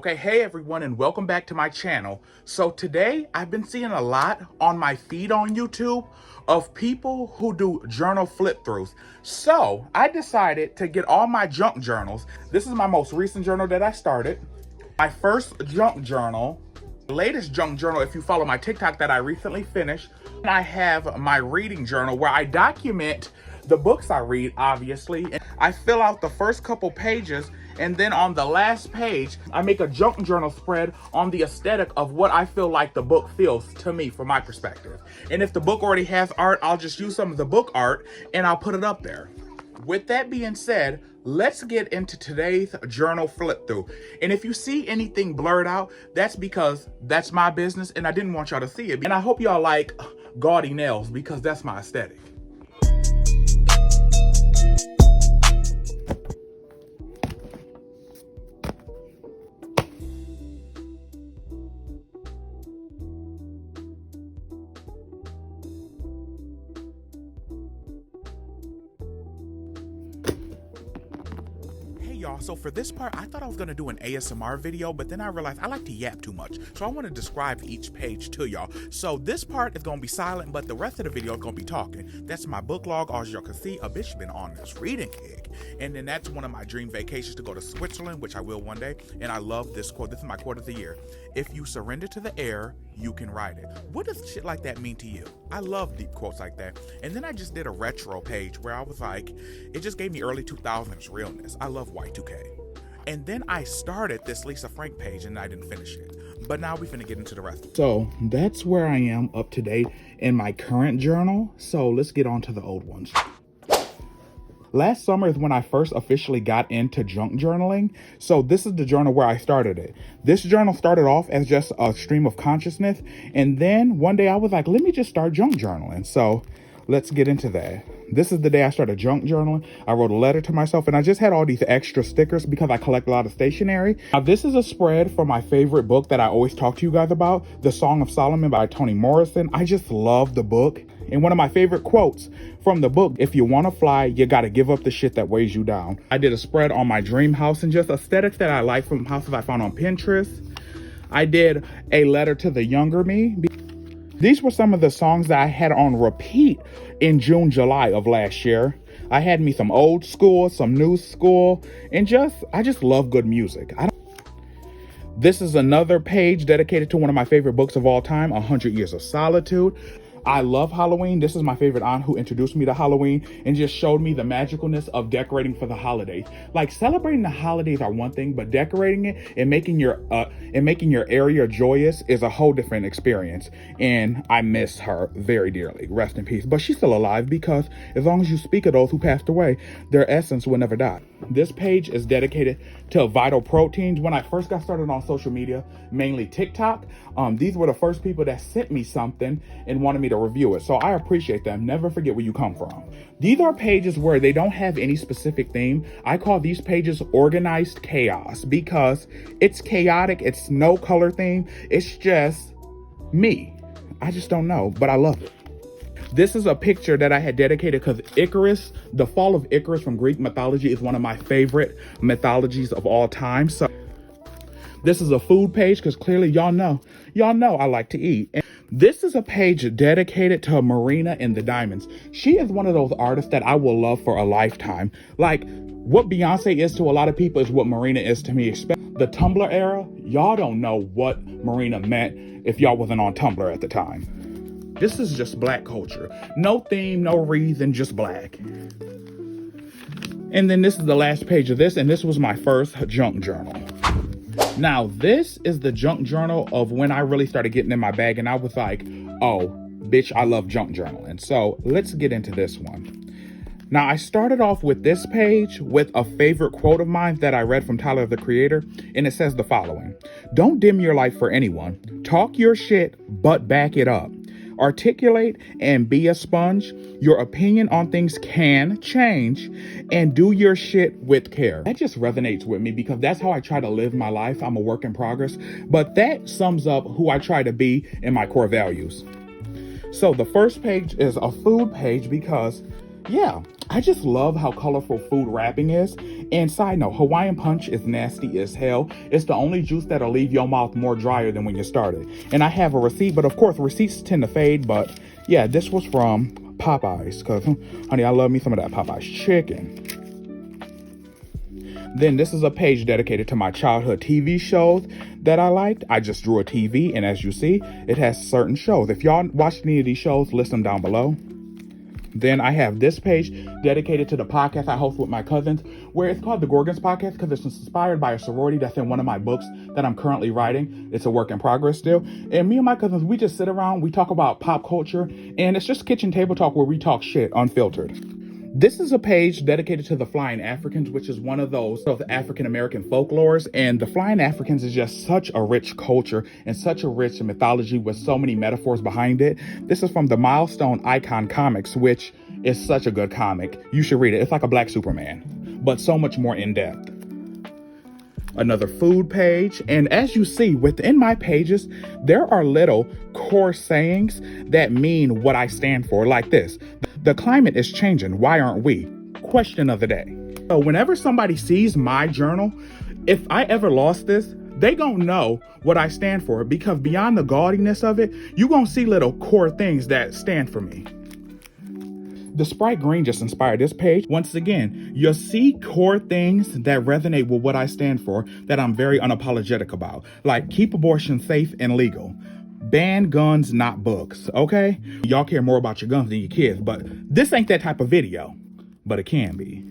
Okay, hey everyone, and welcome back to my channel. So today I've been seeing a lot on my feed on YouTube of people who do journal flip throughs. So I decided to get all my junk journals. This is my most recent journal that I started. My first junk journal, latest junk journal, if you follow my TikTok, that I recently finished. And I have my reading journal where I document the books I read, obviously. And I fill out the first couple pages, and then on the last page, I make a junk journal spread on the aesthetic of what I feel like the book feels to me from my perspective. And if the book already has art, I'll just use some of the book art and I'll put it up there. With that being said, let's get into today's journal flip through. And if you see anything blurred out, that's because that's my business and I didn't want y'all to see it. And I hope y'all like gaudy nails because that's my aesthetic. Y'all, so for this part, I thought I was gonna do an ASMR video, but then I realized I like to yap too much, so I want to describe each page to y'all. So this part is gonna be silent, but the rest of the video is gonna be talking. That's my book log. As y'all can see, a bitch been on this reading kick, and then that's one of my dream vacations, to go to Switzerland, which I will one day. And I love this quote. This is my quote of the year: "If you surrender to the air, you can ride it." What does shit like that mean to you? I love deep quotes like that. And then I just did a retro page where I was like, it just gave me early 2000s realness. I love Y2K. And then I started this Lisa Frank page and I didn't finish it. But now we finna get into the rest. So that's where I am up to date in my current journal. So let's get on to the old ones. Last summer is when I first officially got into junk journaling. So this is the journal where I started it. This journal started off as just a stream of consciousness. And then one day I was like, let me just start junk journaling. So let's get into that. This is the day I started junk journaling. I wrote a letter to myself and I just had all these extra stickers because I collect a lot of stationery. Now this is a spread for my favorite book that I always talk to you guys about, The Song of Solomon by Toni Morrison. I just love the book. And one of my favorite quotes from the book: "If you want to fly, you got to give up the shit that weighs you down." I did a spread on my dream house and just aesthetics that I like from houses I found on Pinterest. I did a letter to the younger me. These were some of the songs that I had on repeat in June, July of last year. I had me some old school, some new school, and I just love good music. This is another page dedicated to one of my favorite books of all time, 100 Years of Solitude. I love Halloween. This is my favorite aunt who introduced me to Halloween and just showed me the magicalness of decorating for the holidays. Like, celebrating the holidays are one thing, but decorating it and making your area joyous is a whole different experience. And I miss her very dearly. Rest in peace. But she's still alive because as long as you speak of those who passed away, their essence will never die. This page is dedicated to vital proteins. When I first got started on social media, mainly TikTok, these were the first people that sent me something and wanted me to review it. So I appreciate them. Never forget where you come from. These are pages where they don't have any specific theme. I call these pages organized chaos because it's chaotic. It's no color theme. It's just me. I just don't know, but I love it. This is a picture that I had dedicated because Icarus, the fall of Icarus from Greek mythology, is one of my favorite mythologies of all time. So this is a food page because clearly y'all know I like to eat. And this is a page dedicated to Marina and the Diamonds. She is one of those artists that I will love for a lifetime. Like, what Beyonce is to a lot of people is what Marina is to me. The Tumblr era, y'all don't know what Marina meant if y'all wasn't on Tumblr at the time. This is just black culture. No theme, no reason, just black. And then this is the last page of this, and this was my first junk journal. Now, this is the junk journal of when I really started getting in my bag, and I was like, oh, bitch, I love junk journaling. So let's get into this one. Now, I started off with this page with a favorite quote of mine that I read from Tyler, the Creator, and it says the following: "Don't dim your light for anyone. Talk your shit, but back it up. Articulate and be a sponge. Your opinion on things can change, and do your shit with care." That just resonates with me because that's how I try to live my life. I'm a work in progress, but that sums up who I try to be and my core values. So the first page is a food page because, yeah, I just love how colorful food wrapping is. And side note, Hawaiian Punch is nasty as hell. It's the only juice that'll leave your mouth more drier than when you started. And I have a receipt, but of course receipts tend to fade. But yeah, this was from Popeyes, because honey, I love me some of that Popeyes chicken. Then this is a page dedicated to my childhood TV shows that I liked. I just drew a TV, and as you see, it has certain shows. If y'all watched any of these shows, list them down below. Then I have this page dedicated to the podcast I host with my cousins, where it's called the Gorgons Podcast because it's inspired by a sorority that's in one of my books that I'm currently writing. It's a work in progress still. And me and my cousins, we just sit around, we talk about pop culture, and it's just kitchen table talk where we talk shit unfiltered. This is a page dedicated to the Flying Africans, which is one of those African-American folklores. And the Flying Africans is just such a rich culture and such a rich mythology with so many metaphors behind it. This is from the Milestone Icon Comics, which is such a good comic. You should read it. It's like a Black Superman, but so much more in depth. Another food page. And as you see within my pages, there are little core sayings that mean what I stand for, like this. The climate is changing. Why aren't we? Question of the day. So whenever somebody sees my journal, if I ever lost this, they gonna know what I stand for, because beyond the gaudiness of it, you gonna see little core things that stand for me. The Sprite Green just inspired this page. Once again, you'll see core things that resonate with what I stand for that I'm very unapologetic about. Like keep abortion safe and legal. Ban guns, not books, okay? Y'all care more about your guns than your kids, but this ain't that type of video, but it can be.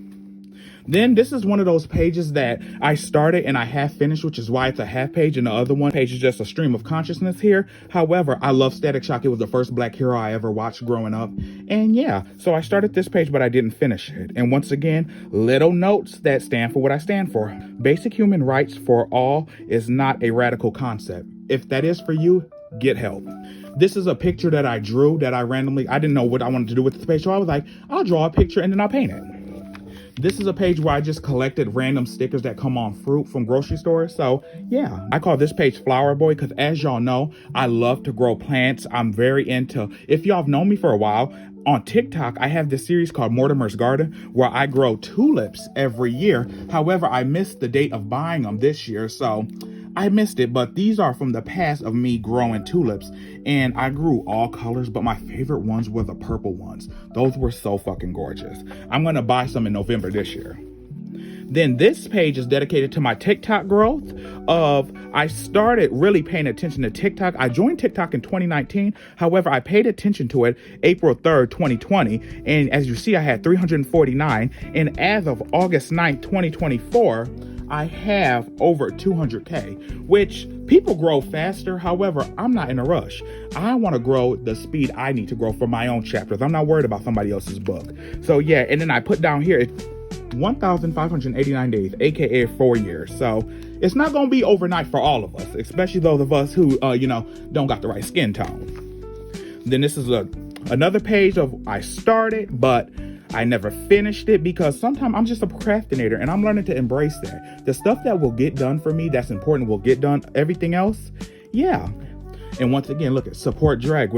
Then this is one of those pages that I started and I half finished, which is why it's a half page, and the other one page is just a stream of consciousness here. However, I love Static Shock. It was the first Black hero I ever watched growing up. And yeah, so I started this page, but I didn't finish it. And once again, little notes that stand for what I stand for. Basic human rights for all is not a radical concept. If that is for you, get help. This is a picture that I drew that I didn't know what I wanted to do with this page. So I was like, I'll draw a picture and then I'll paint it. This is a page where I just collected random stickers that come on fruit from grocery stores. So yeah, I call this page Flower Boy because as y'all know, I love to grow plants. I'm very into, if y'all have known me for a while, on TikTok, I have this series called Mortimer's Garden where I grow tulips every year. However, I missed the date of buying them this year, so I missed it, but these are from the past of me growing tulips, and I grew all colors, but my favorite ones were the purple ones. Those were so fucking gorgeous. I'm gonna buy some in November this year. Then this page is dedicated to my TikTok growth I started really paying attention to TikTok. I joined TikTok in 2019. However, I paid attention to it April 3rd, 2020. And as you see, I had 349. And as of August 9th, 2024, I have over 200K, which people grow faster. However, I'm not in a rush. I want to grow the speed I need to grow for my own chapters. I'm not worried about somebody else's book. So yeah, and then I put down here, 1,589 days, aka 4 years. So it's not going to be overnight for all of us, especially those of us who, don't got the right skin tone. Then this is another page of I started, but I never finished it because sometimes I'm just a procrastinator and I'm learning to embrace that. The stuff that will get done for me, that's important, will get done. Everything else, yeah. And once again, look at support drag.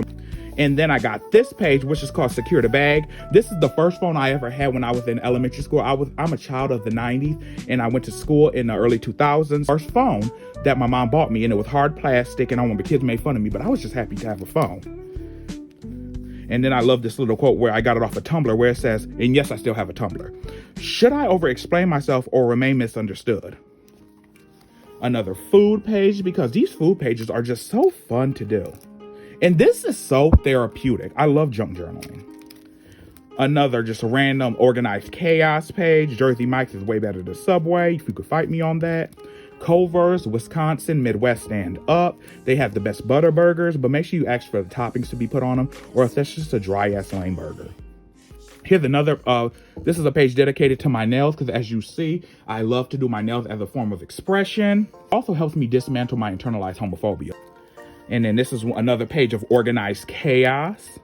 And then I got this page, which is called Secure the Bag. This is the first phone I ever had when I was in elementary school. I'm a child of the 90s and I went to school in the early 2000s. First phone that my mom bought me, and it was hard plastic, and I remember kids made fun of me, but I was just happy to have a phone. And then I love this little quote where I got it off a Tumblr where it says, and yes, I still have a Tumblr. Should I over-explain myself or remain misunderstood? Another food page, because these food pages are just so fun to do. And this is so therapeutic. I love junk journaling. Another just random organized chaos page. Jersey Mike's is way better than Subway, if you could fight me on that. Culver's, Wisconsin, Midwest stand up. They have the best butter burgers, but make sure you ask for the toppings to be put on them, or if that's just a dry ass lame burger. Here's another, this is a page dedicated to my nails, because as you see, I love to do my nails as a form of expression. Also helps me dismantle my internalized homophobia. And then this is another page of organized chaos.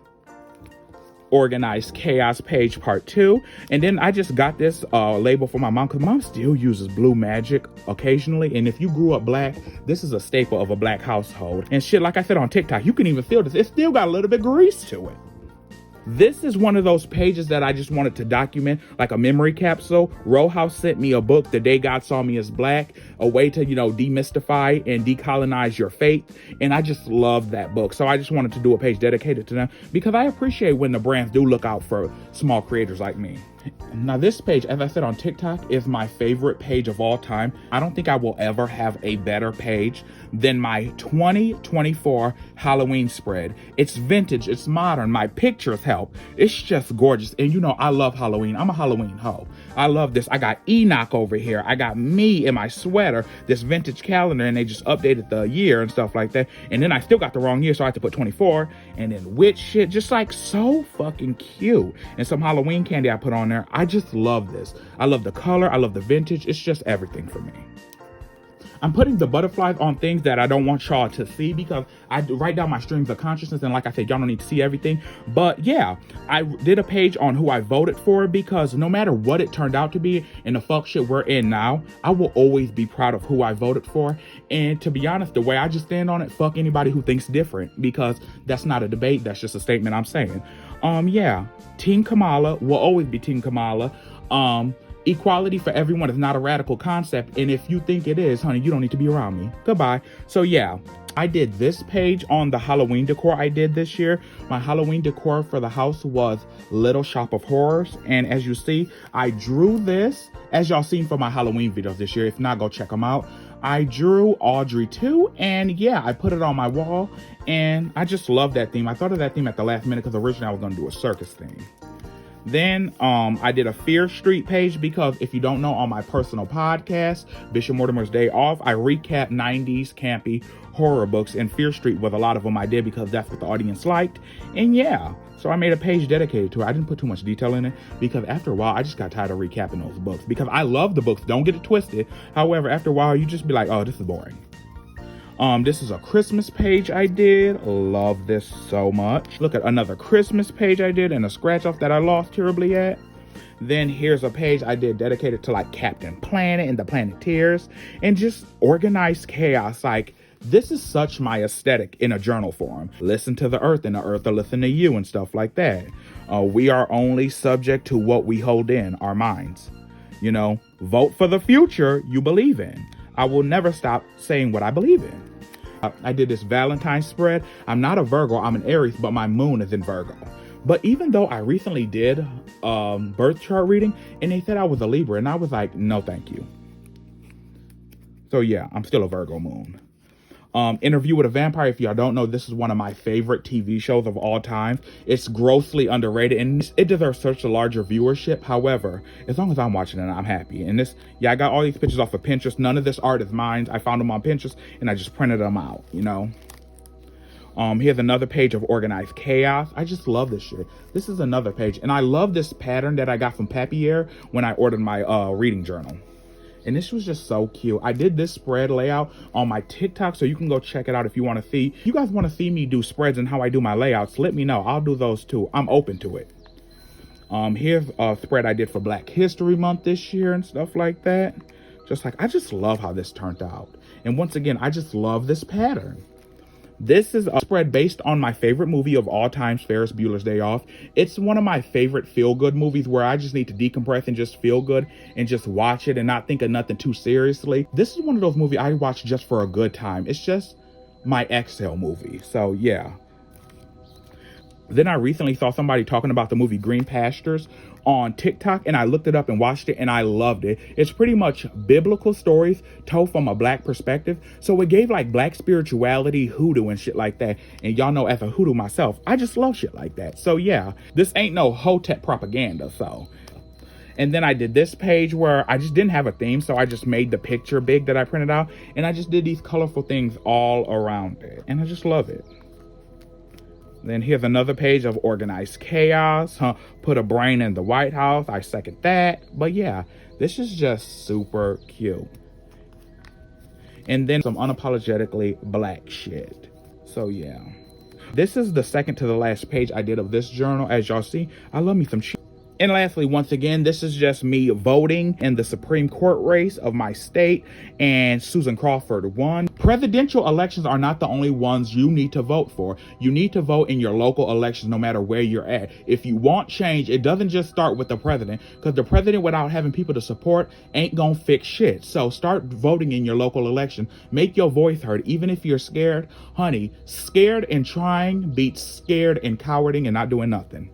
Organized chaos page part 2. And then I just got this label for my mom, because mom still uses blue magic occasionally. And if you grew up black, this is a staple of a black household. And shit, like I said on TikTok, you can even feel this. It still got a little bit of grease to it. This is one of those pages that I just wanted to document, like a memory capsule. Row House sent me a book, The Day God Saw Me as Black, a way to, demystify and decolonize your faith. And I just love that book. So I just wanted to do a page dedicated to them because I appreciate when the brands do look out for small creators like me. Now this page, as I said on TikTok, is my favorite page of all time. I don't think I will ever have a better page than my 2024 Halloween spread. It's vintage, it's modern, my pictures help. It's just gorgeous. And I love Halloween. I'm a Halloween hoe. I love this. I got Enoch over here. I got me in my sweater, this vintage calendar, and they just updated the year and stuff like that. And then I still got the wrong year, so I had to put 24. And then witch shit, just like so fucking cute. And some Halloween candy I put on there. I just love this. I love the color. I love the vintage. It's just everything for me. I'm putting the butterflies on things that I don't want y'all to see because I write down my streams of consciousness, and like I said, y'all don't need to see everything. But yeah, I did a page on who I voted for because no matter what it turned out to be in the fuck shit we're in now, I will always be proud of who I voted for. And to be honest, the way I just stand on it, fuck anybody who thinks different, because that's not a debate. That's just a statement I'm saying. Yeah, Team Kamala will always be Team Kamala. Equality for everyone is not a radical concept, and if you think it is, honey, you don't need to be around me. Goodbye. So yeah, I did this page on the Halloween decor I did this year. My Halloween decor for the house was Little Shop of Horrors, and as you see, I drew this, as y'all seen for my Halloween videos this year. If not, go check them out. I drew Audrey too, and yeah, I put it on my wall, and I just love that theme. I thought of that theme at the last minute because originally I was going to do a circus theme. Then I did a Fear Street page because if you don't know, on my personal podcast, Bishop.Mortimer's Day Off, I recap 90s campy horror books, and Fear Street was a lot of them I did because that's what the audience liked. And yeah, so I made a page dedicated to it. I didn't put too much detail in it because after a while, I just got tired of recapping those books because I love the books. Don't get it twisted. However, after a while, you just be like, oh, this is boring. This is a Christmas page I did. Love this so much. Look at another Christmas page I did and a scratch off that I lost terribly at. Then here's a page I did dedicated to like Captain Planet and the Planeteers and just organized chaos. Like, this is such my aesthetic in a journal form. Listen to the earth and the earth will listen to you and stuff like that. We are only subject to what we hold in our minds. Vote for the future you believe in. I will never stop saying what I believe in. I did this Valentine's spread. I'm not a Virgo, I'm an Aries, but my moon is in Virgo. But even though I recently did birth chart reading, and they said I was a Libra, and I was like, no, thank you. So yeah, I'm still a Virgo moon. Interview with a Vampire, if y'all don't know, this is one of my favorite TV shows of all time. It's grossly underrated and it deserves such a larger viewership. However, as long as I'm watching it, I'm happy. And this, yeah, I got all these pictures off of Pinterest. None of this art is mine. I found them on Pinterest and I just printed them out, Here's another page of organized chaos. I just love this shit. This is another page. And I love this pattern that I got from Papier when I ordered my reading journal. And this was just so cute. I did this spread layout on my TikTok, so you can go check it out if you want to see. If you guys want to see me do spreads and how I do my layouts, let me know. I'll do those too. I'm open to it. Here's a spread I did for Black History Month this year and stuff like that. I just love how this turned out. And once again, I just love this pattern. This is a spread based on my favorite movie of all time, Ferris Bueller's Day Off. It's one of my favorite feel-good movies where I just need to decompress and just feel good and just watch it and not think of nothing too seriously. This is one of those movies I watch just for a good time. It's just my exhale movie. So yeah. Then I recently saw somebody talking about the movie Green Pastures on TikTok, and I looked it up and watched it, and I loved it. It's pretty much biblical stories told from a Black perspective. So it gave like Black spirituality, hoodoo and shit like that. And y'all know, as a hoodoo myself, I just love shit like that. So yeah, this ain't no Hotep propaganda. So, and then I did this page where I just didn't have a theme, so I just made the picture big that I printed out, and I just did these colorful things all around it, and I just love it. Then here's another page of organized chaos. Put a brain in the White House. I second that. But yeah, this is just super cute. And then some unapologetically Black shit. So yeah. This is the second to the last page I did of this journal. As y'all see, I love me some shit. And lastly, once again, this is just me voting in the Supreme Court race of my state. And Susan Crawford won. presidential elections are not the only ones you need to vote for. You need to vote in your local elections no matter where you're at. If you want change, it doesn't just start with the president, because the president without having people to support ain't gonna fix shit. So start voting in your local election. Make your voice heard, even if you're scared. Honey, scared and trying beats scared and cowarding and not doing nothing.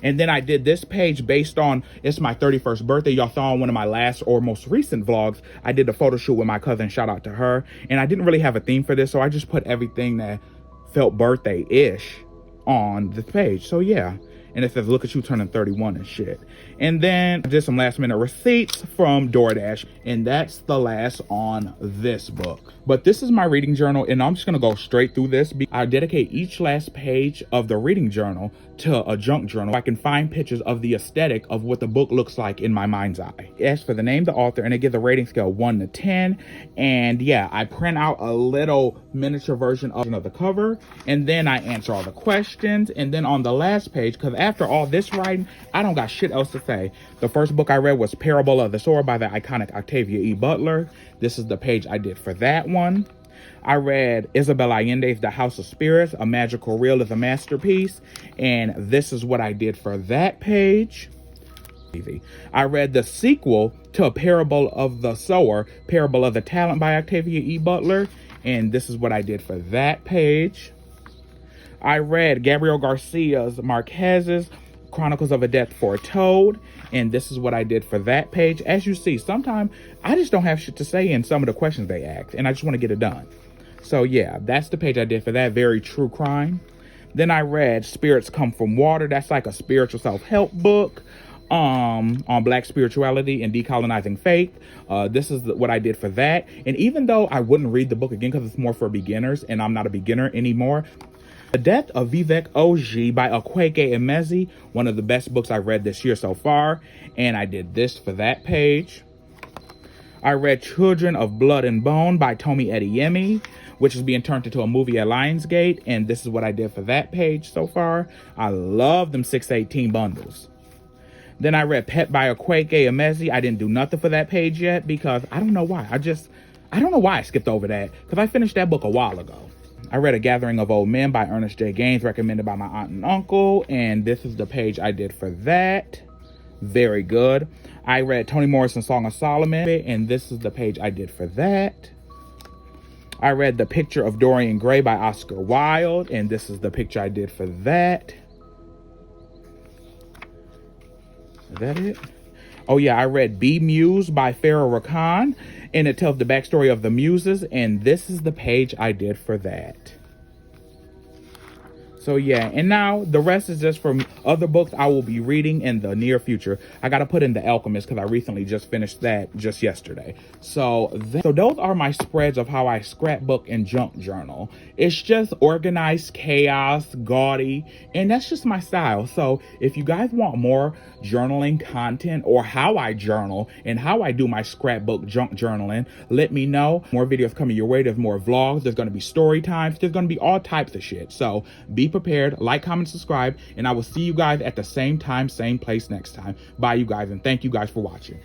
And then I did this page based on, it's my 31st birthday. Y'all saw on one of my last or most recent vlogs, I did a photo shoot with my cousin. Shout out to her. And I didn't really have a theme for this, so I just put everything that felt birthday-ish on this page. So yeah. And it says, look at you turning 31 and shit. And then I did some last minute receipts from DoorDash. And that's the last on this book. But this is my reading journal, and I'm just going to go straight through this. I dedicate each last page of the reading journal to a junk journal. I can find pictures of the aesthetic of what the book looks like in my mind's eye. It asks for the name, the author, and it gives a rating scale 1 to 10. And yeah, I print out a little miniature version of the cover, and then I answer all the questions. And then on the last page, because after all this writing, I don't got shit else to say. The first book I read was Parable of the Sower by the iconic Octavia E. Butler. This is the page I did for that one. I read Isabel Allende's The House of Spirits, A Magical Reel is a Masterpiece. And this is what I did for that page. I read the sequel to A Parable of the Sower, Parable of the Talent by Octavia E. Butler. And this is what I did for that page. I read Gabriel Garcia Marquez's Chronicles of a Death Foretold, and this is what I did for that page. As you see, sometimes I just don't have shit to say in some of the questions they ask, and I just want to get it done. So yeah, that's the page I did for that. Very true crime. Then I read Spirits Come From Water. That's like a spiritual self-help book on Black spirituality and decolonizing faith. This is what I did for that. And even though I wouldn't read the book again because it's more for beginners, and I'm not a beginner anymore, The Death of Vivek Oji by Akwaeke Emezi, one of the best books I've read this year so far, and I did this for that page. I read Children of Blood and Bone by Tomi Adeyemi, which is being turned into a movie at Lionsgate, and this is what I did for that page so far. I love them 618 bundles. Then I read Pet by Akwaeke Emezi. I didn't do nothing for that page yet because I don't know why. I don't know why I skipped over that, because I finished that book a while ago. I read A Gathering of Old Men by Ernest J. Gaines, recommended by my aunt and uncle, and this is the page I did for that. Very good. I read Toni Morrison's Song of Solomon, and this is the page I did for that. I read The Picture of Dorian Gray by Oscar Wilde, and this is the picture I did for that. Is that it? Oh yeah, I read Be Muse by Farah Rakan, and it tells the backstory of the Muses, and this is the page I did for that. So yeah, and now the rest is just from other books I will be reading in the near future. I got to put in The Alchemist because I recently just finished that just yesterday. So those are my spreads of how I scrapbook and junk journal. It's just organized chaos, gaudy, and that's just my style. So if you guys want more journaling content or how I journal and how I do my scrapbook junk journaling, let me know. More videos coming your way. There's more vlogs. There's going to be story times. There's going to be all types of shit. So be prepared, like, comment, subscribe, and I will see you guys at the same time, same place next time. Bye, you guys, and thank you guys for watching.